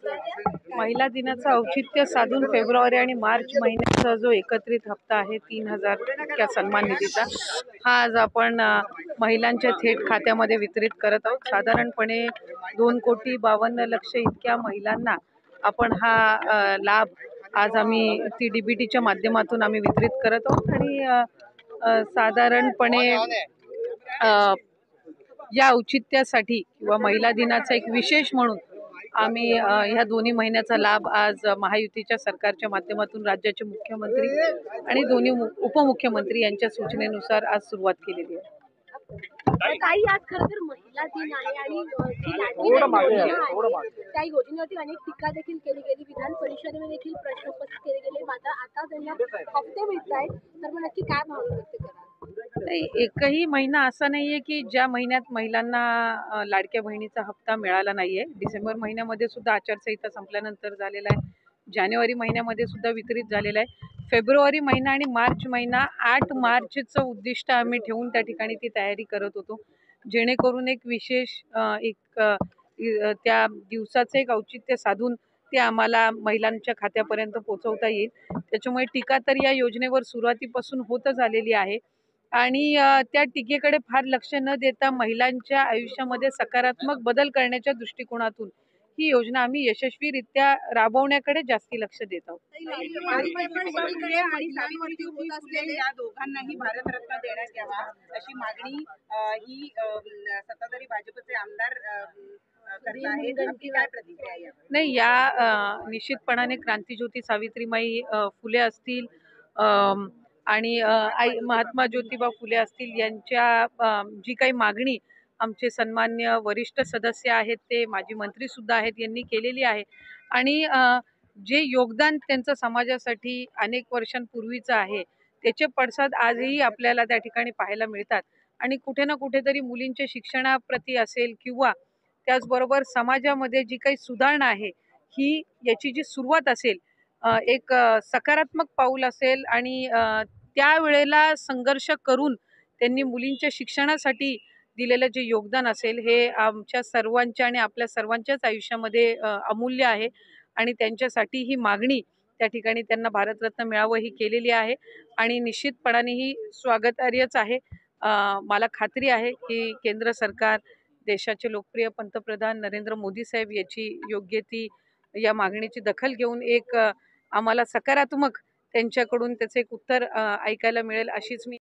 महिला दिनाचं औचित्य साधून फेब्रुवारी आणि मार्च महिन्याचा जो एकत्रित हप्ता आहे 3000 इतक्या सन्मान निधीचा हा आज आपण महिलांच्या थेट खात्यामध्ये वितरित करत आहोत। साधारणपणे 2,52,00,000 इतक्या महिलांना आपण हा लाभ आज आम्ही DBTच्या माध्यमातून आम्ही वितरित करत आहोत आणि साधारणपणे या औचित्यासाठी किंवा महिला दिनाचा एक विशेष म्हणून आम्ही ह्या दोन्ही महिन्याचा लाभ आज महायुतीच्या सरकारच्या माध्यमातून राज्याचे मुख्यमंत्री आणि दोन्ही उपमुख्यमंत्री यांच्या सूचनेनुसार आज सुरुवात केलेली आहे। ताई, आज खरं तर महिला दिन आहे आणि त्या योजनेवरती अनेक टीका देखील केली गेली, विधान परिषदेमध्ये देखील प्रश्न उपस्थित केले गेले, मात्र आता त्यांना हप्ते मिळत आहेत, तर मग नक्की काय भावना व्यक्त करा? एकही महिना असा नाहीये की ज्या महिन्यात महिलांना लाडक्या बहिणीचा हप्ता मिळाला नाहीये। डिसेंबर महिन्यामध्ये सुद्धा आचारसंहिता संपल्यानंतर झालेला आहे, जानेवारी महिन्यामध्ये सुद्धा वितरित झालेला आहे, फेब्रुवारी महिना आणि मार्च महिना 8 मार्चचं उद्दिष्ट आम्ही ठेवून त्या ठिकाणी ती तयारी करत होतो, जेणेकरून एक विशेष त्या दिवसाचं एक औचित्य साधून ते आम्हाला महिलांच्या खात्यापर्यंत पोहोचवता येईल। त्याच्यामुळे टीका तर या योजनेवर सुरुवातीपासून होतच आलेली आहे आणि त्या टीकेकडे फार लक्ष न देता महिलांच्या आयुष्यामध्ये सकारात्मक बदल करण्याच्या दृष्टिकोनातून ही योजना आम्ही यशस्वीरित्या राबवण्याकडे जास्ती लक्ष देत आहोत। या दोघांनाही भारतरत्न देण्यात यावा अशी मागणी ही सत्ताधारी भाजपचे आमदार करत आहेत, आपली काय प्रतिक्रिया आहे? नाही, या निश्चितपणाने क्रांतीज्योती सावित्रीबाई फुले असतील आणि आई महात्मा ज्योतिबा फुले असतील यांच्या जी काही मागणी आमचे सन्मान्य वरिष्ठ सदस्य आहेत, ते माजी मंत्री सुद्धा आहेत, यांनी केलेली आहे आणि जे योगदान त्यांचं समाजासाठी अनेक वर्षांपूर्वीचं आहे त्याचे पडसाद आजही आपल्याला त्या ठिकाणी पाहायला मिळतात आणि कुठे ना कुठेतरी मुलींच्या शिक्षणाप्रती असेल किंवा त्याचबरोबर समाजामध्ये जी काही सुधारणा आहे ही याची जी सुरुवात असेल, एक सकारात्मक पाऊल असेल आणि त्यावेळेला संघर्ष करून त्यांनी मुलींच्या शिक्षणासाठी दिलेलं जे योगदान असेल हे आमच्या सर्वांच्या आणि आपल्या सर्वांच्याच आयुष्यामध्ये अमूल्य आहे आणि त्यांच्यासाठी ही मागणी त्या ठिकाणी त्यांना भारतरत्न मिळावं ही केलेली आहे आणि निश्चितपणाने ही स्वागतार्हच आहे। मला खात्री आहे की केंद्र सरकार, देशाचे लोकप्रिय पंतप्रधान नरेंद्र मोदी साहेब याची योग्य ती या मागणीची दखल घेऊन एक आम्हाला सकारात्मक त्यांच्याकडून त्याचे एक उत्तर ऐकायला मिळेल अशीच मी